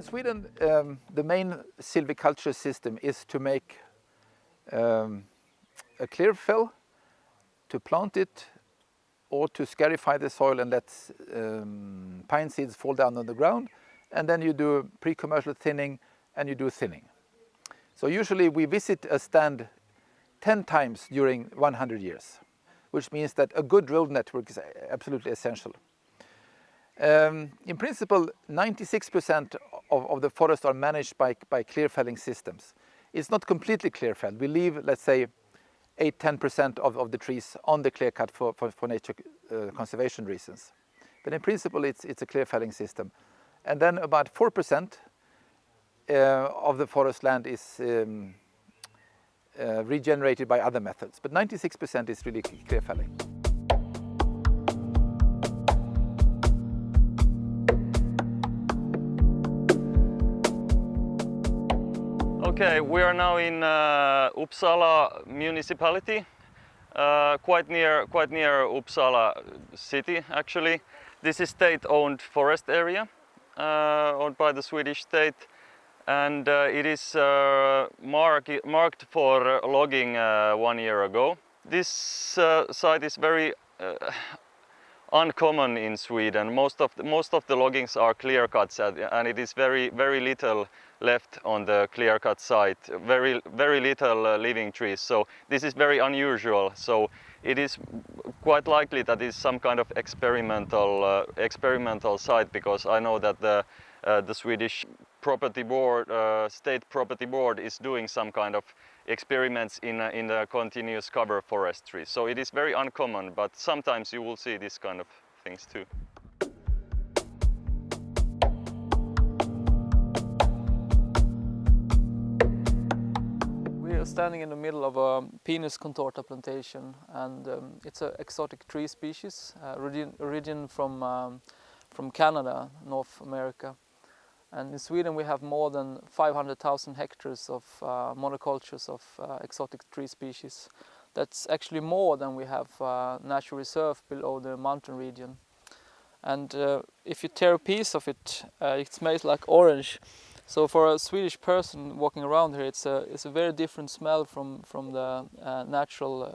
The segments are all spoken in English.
Sweden, the main silviculture system is to make a clear fill, to plant it, or to scarify the soil and let pine seeds fall down on the ground, and then you do pre-commercial thinning and you do thinning. So usually we visit a stand 10 times during 100 years, which means that a good road network is absolutely essential. In principle, 96% of the forests are managed by clear felling systems. It's not completely clear felled. We leave, let's say, 8–10% of the trees on the clear cut for nature conservation reasons. But in principle, it's a clear felling system. And then about 4% of the forest land is regenerated by other methods. But 96% is really clear felling. Okay, we are now in Uppsala municipality, quite near Uppsala city actually. This is state-owned forest area, owned by the Swedish state, and it is marked for logging 1 year ago. This site is very uncommon in Sweden. Most of the loggings are clear cuts, and it is very little left on the clear cut site. Very little living trees. So this is very unusual. So it is quite likely that it's some kind of experimental site, because I know that the Swedish property board, state property board, is doing some kind of experiments in the continuous cover forestry. So it is very uncommon, but sometimes you will see this kind of things too. We are standing in the middle of a Pinus contorta plantation, and it's an exotic tree species, origin from Canada, North America. And in Sweden we have more than 500,000 hectares of monocultures of exotic tree species. That's actually more than we have natural reserve below the mountain region. And if you tear a piece of it, it smells like orange. So for a Swedish person walking around here, it's a very different smell from the natural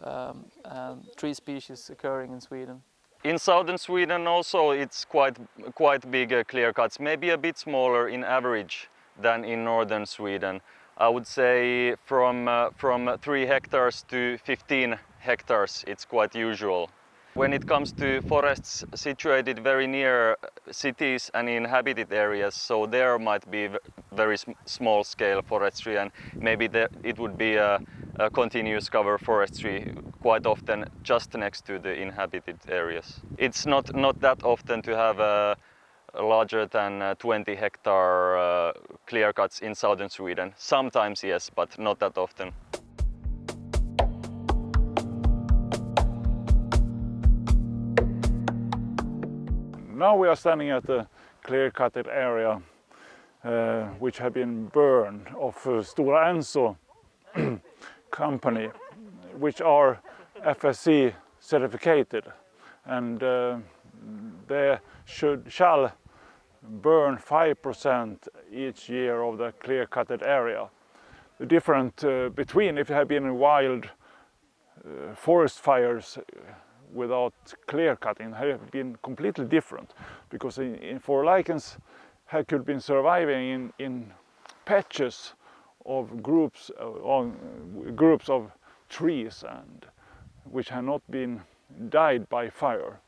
tree species occurring in Sweden. In southern Sweden also it's quite big clear cuts, maybe a bit smaller in average than in northern Sweden. I would say from 3 hectares to 15 hectares it's quite usual. When it comes to forests situated very near cities and inhabited areas, so there might be very small scale forestry, and maybe it would be a continuous cover forestry quite often just next to the inhabited areas. It's not that often to have a larger than 20 hectare clear cuts in southern Sweden. Sometimes yes, but not that often. Now we are standing at the clear-cutted area which have been burned of Stora Enso company, which are FSC certificated, and they shall burn 5% each year of the clear-cutted area. The difference between, if it had been wild forest fires without clear cutting, have been completely different, because for lichens could have been surviving in patches of groups of trees, and which have not been died by fire,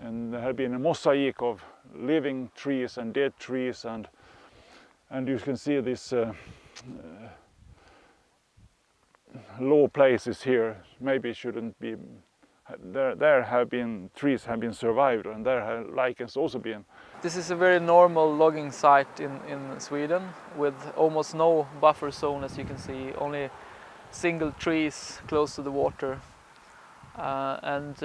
and there have been a mosaic of living trees and dead trees, and you can see this low places here. Maybe shouldn't be. There have been trees have been survived, and there have lichens also been. This is a very normal logging site in Sweden, with almost no buffer zone, as you can see, only single trees close to the water, and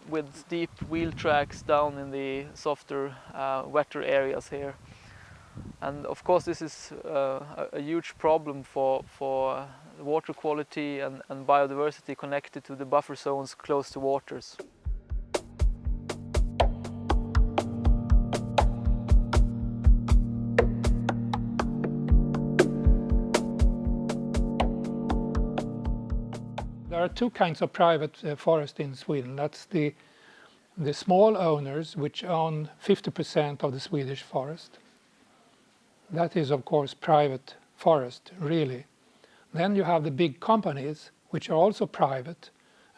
with deep wheel tracks down in the softer, wetter areas here. And of course this is a huge problem for water quality and biodiversity connected to the buffer zones close to waters. There are two kinds of private forest in Sweden. That's the small owners, which own 50% of the Swedish forest. That is, of course, private forest, really. Then you have the big companies, which are also private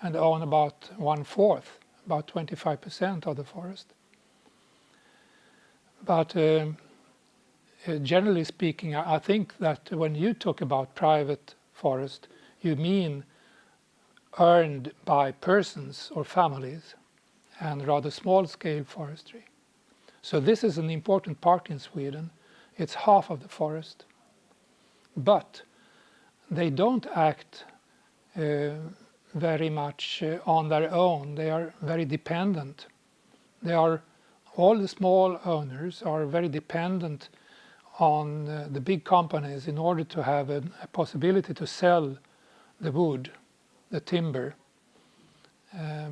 and own about 1/4, about 25% of the forest. But generally speaking, I think that when you talk about private forest, you mean earned by persons or families and rather small-scale forestry. So this is an important part in Sweden. It's half of the forest. But they don't act very much on their own. They are very dependent. All the small owners are very dependent on the big companies in order to have a possibility to sell the wood, the timber,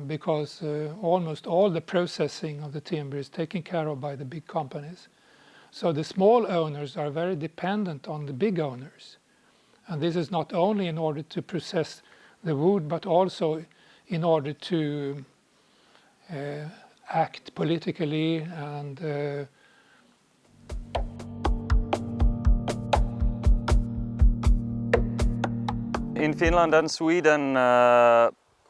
because almost all the processing of the timber is taken care of by the big companies. So the small owners are very dependent on the big owners. And this is not only in order to process the wood, but also in order to act politically and in Finland and Sweden,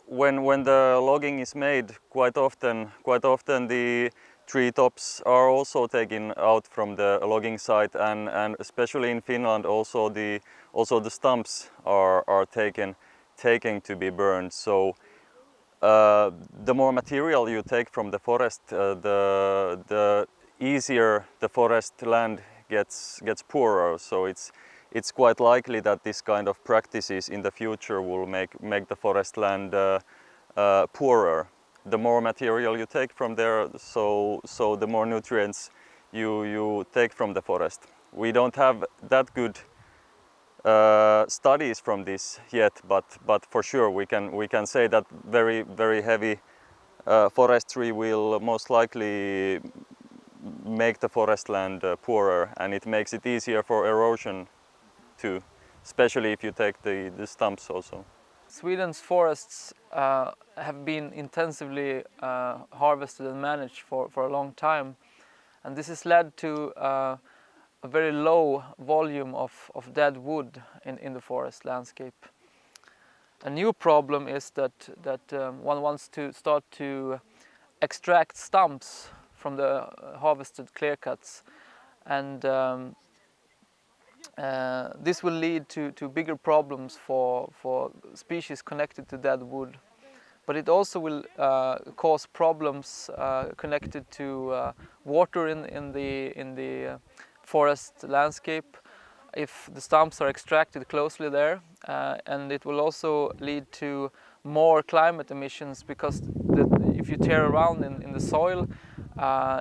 when the logging is made, quite often the tree tops are also taken out from the logging site, and especially in Finland also the stumps are taken to be burned. So the more material you take from the forest, the easier the forest land gets poorer. So it's quite likely that this kind of practices in the future will make the forest land poorer. The more material you take from there, so the more nutrients you take from the forest. We don't have that good studies from this yet, but for sure we can say that very heavy forestry will most likely make the forest land poorer, and it makes it easier for erosion too, especially if you take the stumps also. Sweden's forests have been intensively harvested and managed for a long time, and this has led to a very low volume of dead wood in the forest landscape. A new problem is that one wants to start to extract stumps from the harvested clear cuts, and this will lead to bigger problems for species connected to dead wood. But it also will cause problems connected to water in the forest landscape if the stumps are extracted closely there, and it will also lead to more climate emissions, because if you tear around in the soil,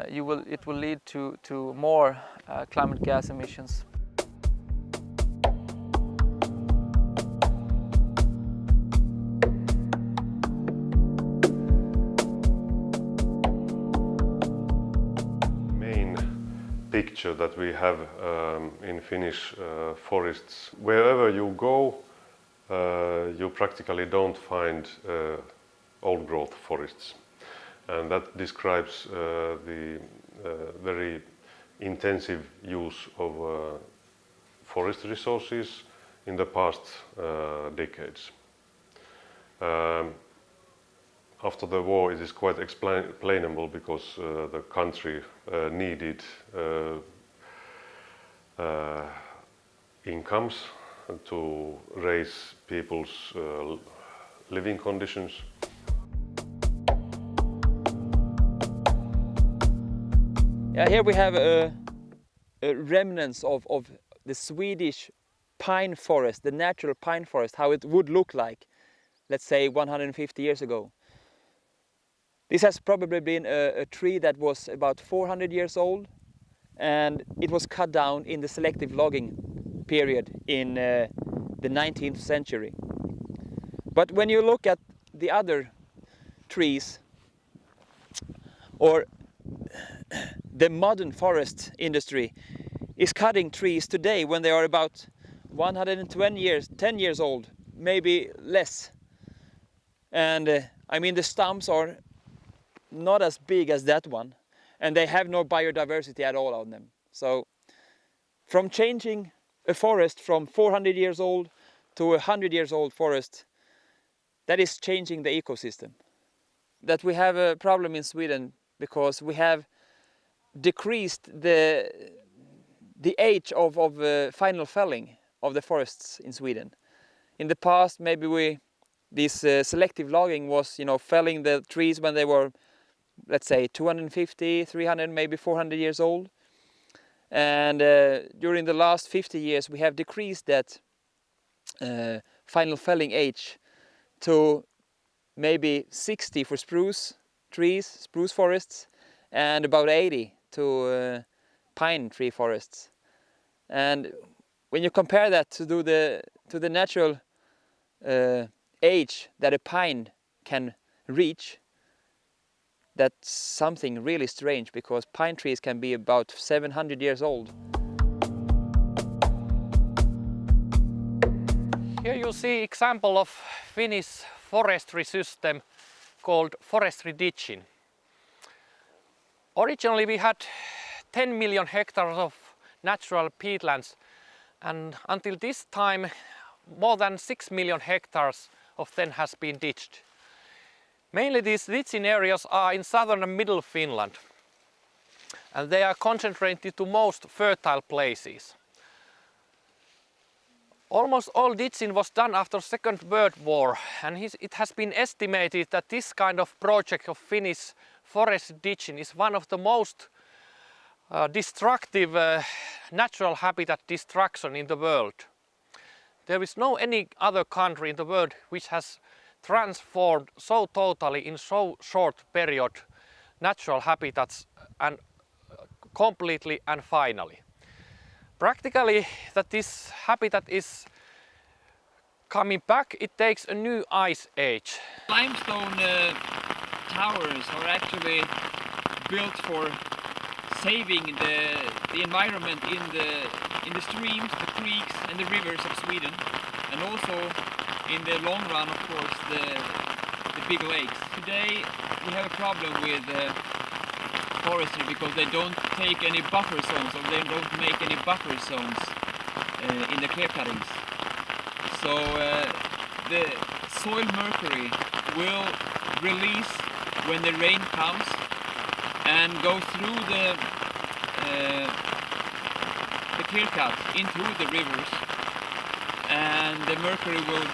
it will lead to more climate gas emissions. Picture that we have in Finnish forests. Wherever you go, you practically don't find old growth forests, and that describes the very intensive use of forest resources in the past decades. After the war, it is quite explainable, because the country needed incomes to raise people's living conditions. Yeah, here we have a remnants of the Swedish pine forest, the natural pine forest, how it would look like, let's say 150 years ago. This has probably been a tree that was about 400 years old, and it was cut down in the selective logging period in the 19th century. But when you look at the other trees, or the modern forest industry is cutting trees today when they are about 110 years old, maybe less. And I mean, the stumps are not as big as that one, and they have no biodiversity at all on them. So from changing a forest from 400 years old to a 100 years old forest, that is changing the ecosystem. That we have a problem in Sweden because we have decreased the age of final felling of the forests in Sweden. In the past, maybe this selective logging was, felling the trees when they were, let's say, 250, 300, maybe 400 years old. And during the last 50 years, we have decreased that final felling age to maybe 60 for spruce trees, spruce forests, and about 80 to pine tree forests. And when you compare that to the natural age that a pine can reach, that's something really strange, because pine trees can be about 700 years old. Here you see example of Finnish forestry system called forestry ditching. Originally we had 10 million hectares of natural peatlands, and until this time more than 6 million hectares of them has been ditched. Mainly these ditching areas are in southern and middle Finland, and they are concentrated to most fertile places. Almost all ditching was done after Second World War, and it has been estimated that this kind of project of Finnish forest ditching is one of the most destructive natural habitat destruction in the world. There is no any other country in the world which has transformed so totally in so short period natural habitats, and completely and finally. Practically that this habitat is coming back, it takes a new ice age. Limestone towers are actually built for saving the environment in the streams, the creeks and the rivers of Sweden, and also in the long run, of course, the big lakes. Today we have a problem with forestry because they don't take any buffer zones, or they don't make any buffer zones in the clear cuttings. So the soil mercury will release when the rain comes and go through the clear cut into the rivers, and the mercury will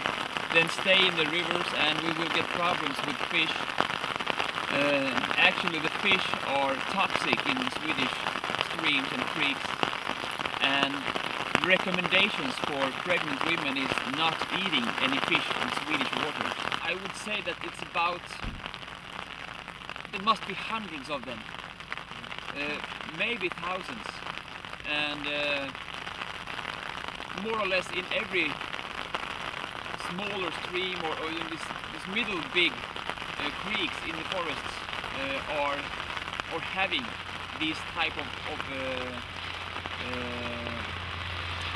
then stay in the rivers, and we will get problems with fish. Actually the fish are toxic in Swedish streams and creeks, and recommendations for pregnant women is not eating any fish in Swedish water. I would say that it's about, there must be hundreds of them, maybe thousands, and more or less in every smaller stream or in this middle big creeks in the forests are having these type of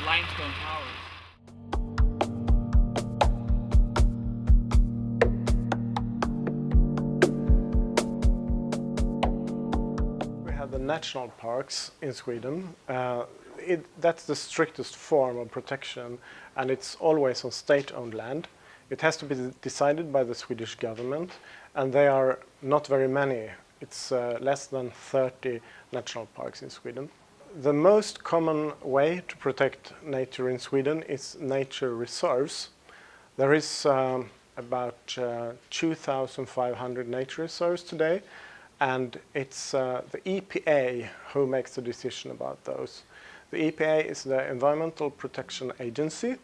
limestone towers. We have the national parks in Sweden. That's the strictest form of protection, and it's always on state-owned land. It has to be decided by the Swedish government, and they are not very many. It's less than 30 national parks in Sweden. The most common way to protect nature in Sweden is nature reserves. There is about 2,500 nature reserves today, and it's the EPA who makes the decision about those. The EPA is the Environmental Protection Agency,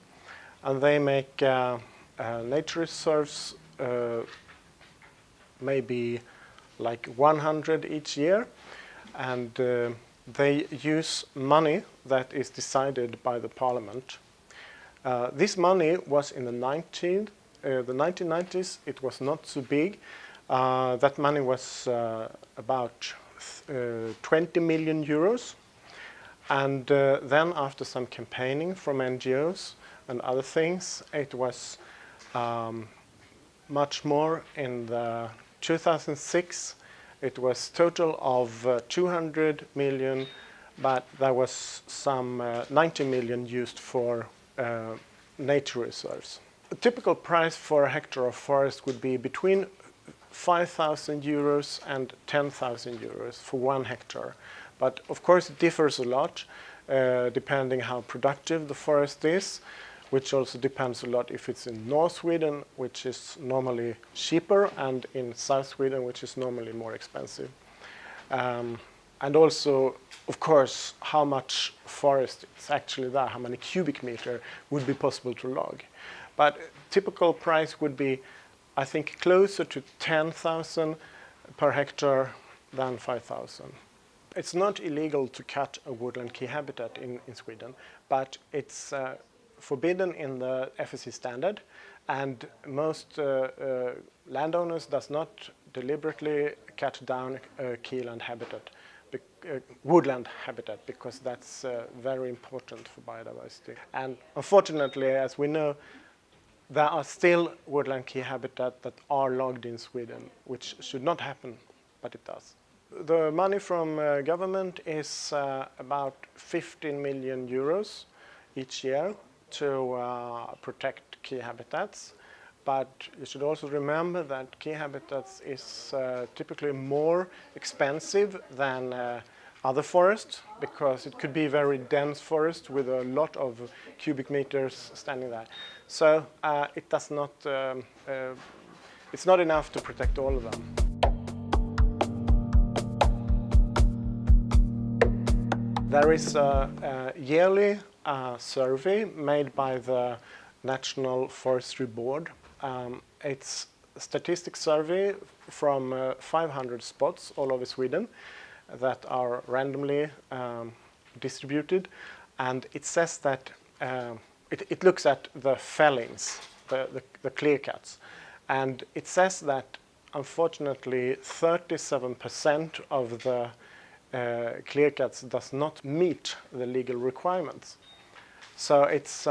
and they make nature reserves maybe like 100 each year, and they use money that is decided by the parliament. This money was in the 1990s, it was not so big. That money was about 20 million euros. And then after some campaigning from NGOs and other things, it was much more. In the 2006 it was total of 200 million, but there was some 90 million used for nature reserves. A typical price for a hectare of forest would be between 5,000 euros and 10,000 euros for 1 hectare. But of course it differs a lot depending how productive the forest is, which also depends a lot if it's in North Sweden, which is normally cheaper, and in South Sweden, which is normally more expensive. And also, of course, how much forest is actually there, how many cubic meter would be possible to log. But typical price would be, I think, closer to 10,000 per hectare than 5,000. It's not illegal to cut a woodland key habitat in Sweden, but it's forbidden in the FSC standard, and most landowners does not deliberately cut down keyland habitat, woodland habitat, because that's very important for biodiversity. And unfortunately, as we know, there are still woodland key habitat that are logged in Sweden, which should not happen, but it does. The money from government is about 15 million euros each year to protect key habitats. But you should also remember that key habitats is typically more expensive than other forests, because it could be very dense forest with a lot of cubic meters standing there. So it does not, it's not enough to protect all of them. There is a yearly survey made by the National Forestry Board. It's a statistics survey from 500 spots all over Sweden that are randomly distributed, and it says that it looks at the fellings, the clear cuts, and it says that unfortunately 37% of the clear cuts does not meet the legal requirements. So it's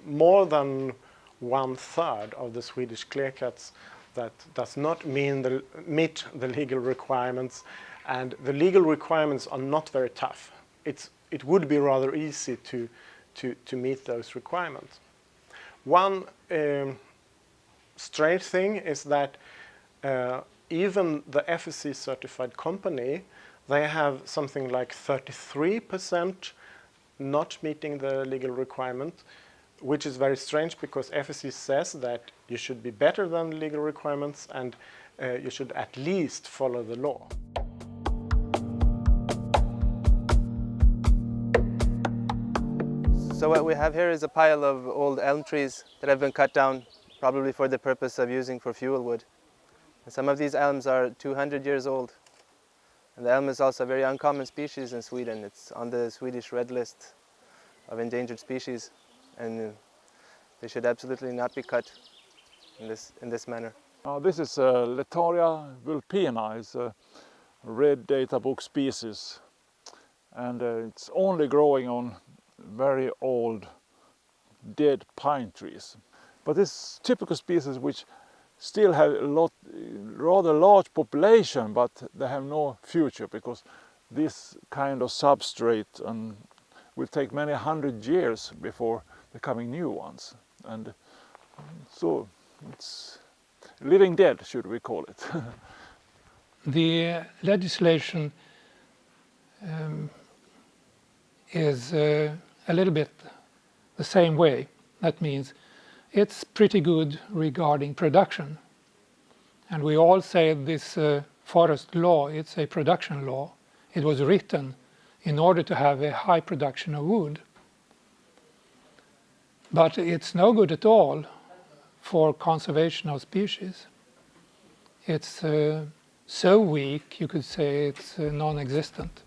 more than 1/3 of the Swedish clear cuts that does not meet the legal requirements, and the legal requirements are not very tough. It would be rather easy to meet those requirements. One strange thing is that even the FSC certified company, they have something like 33% not meeting the legal requirement, which is very strange because FSC says that you should be better than the legal requirements and you should at least follow the law. So what we have here is a pile of old elm trees that have been cut down, probably for the purpose of using for fuel wood. And some of these elms are 200 years old. And the elm is also a very uncommon species in Sweden. It's on the Swedish red list of endangered species, and they should absolutely not be cut in this manner. This is Letaria vulpina. It's a red data book species, and it's only growing on very old dead pine trees. But this typical species which still have a rather large population, but they have no future, because this kind of substrate will take many 100 years before becoming new ones. And so it's living dead, should we call it. The legislation is a little bit the same way. That means it's pretty good regarding production. And we all say this forest law, it's a production law. It was written in order to have a high production of wood. But it's no good at all for conservation of species. It's so weak, you could say it's non-existent.